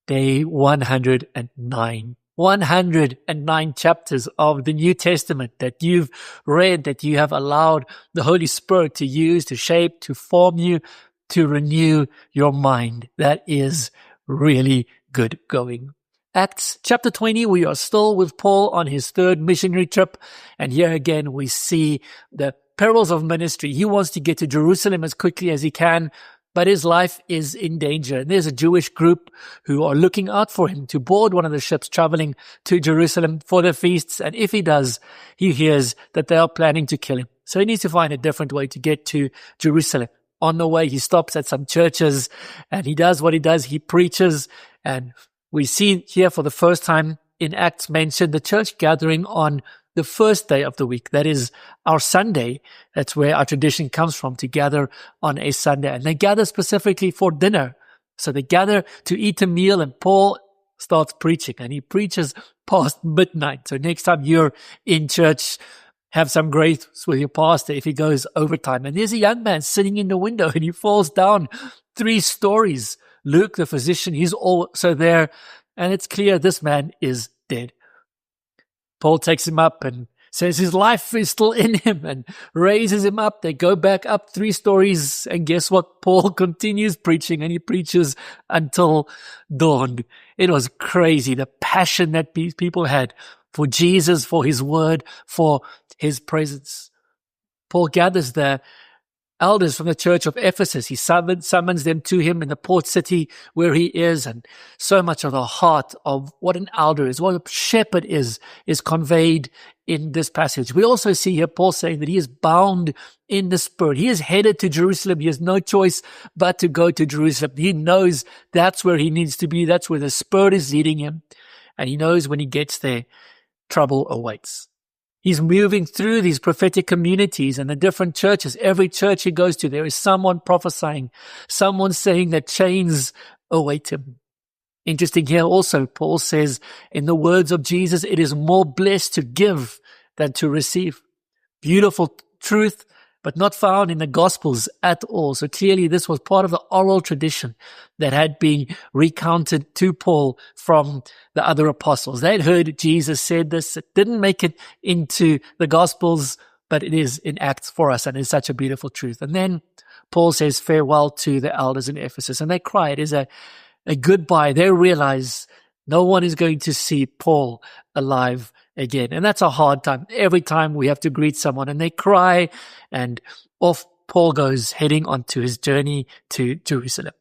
Day 109. 109 chapters of the New Testament that you've read, that you have allowed the Holy Spirit to use, to shape, to form you, to renew your mind. That is really good going. Acts chapter 20, we are still with Paul on his third missionary trip. And here again, we see the perils of ministry. He wants to get to Jerusalem as quickly as he can, but his life is in danger. And there's a Jewish group who are looking out for him to board one of the ships traveling to Jerusalem for the feasts. And if he does, he hears that they are planning to kill him. So he needs to find a different way to get to Jerusalem. On the way, he stops at some churches and he does what he does. He preaches, and we see here for the first time in Acts mentioned the church gathering on the first day of the week. That is our Sunday. That's where our tradition comes from, to gather on a Sunday. And they gather specifically for dinner. So they gather to eat a meal, and Paul starts preaching, and he preaches past midnight. So next time you're in church, have some grace with your pastor if he goes overtime. And there's a young man sitting in the window, and he falls down 3 stories. Luke, the physician, he's also there, and it's clear this man is dead. Paul takes him up and says his life is still in him and raises him up. They go back up 3 stories, and guess what? Paul continues preaching, and he preaches until dawn. It was crazy, the passion that these people had for Jesus, for his word, for his presence. Paul gathers the elders from the church of Ephesus. He summons them to him in the port city where he is, and so much of the heart of what an elder is, what a shepherd is conveyed in this passage. We also see here Paul saying that he is bound in the Spirit. He is headed to Jerusalem. He has no choice but to go to Jerusalem. He knows that's where he needs to be. That's where the Spirit is leading him. And he knows when he gets there, trouble awaits. He's moving through these prophetic communities and the different churches. Every church he goes to, there is someone prophesying, someone saying that chains await him. Interesting here also, Paul says, in the words of Jesus, it is more blessed to give than to receive. Beautiful truth, but not found in the Gospels at all. So clearly this was part of the oral tradition that had been recounted to Paul from the other apostles. They had heard Jesus said this. It didn't make it into the Gospels, but it is in Acts for us, and it's such a beautiful truth. And then Paul says farewell to the elders in Ephesus, and they cry. It is a goodbye. They realize no one is going to see Paul alive again. And that's a hard time. Every time we have to greet someone, and they cry, and off Paul goes, heading onto his journey to Jerusalem.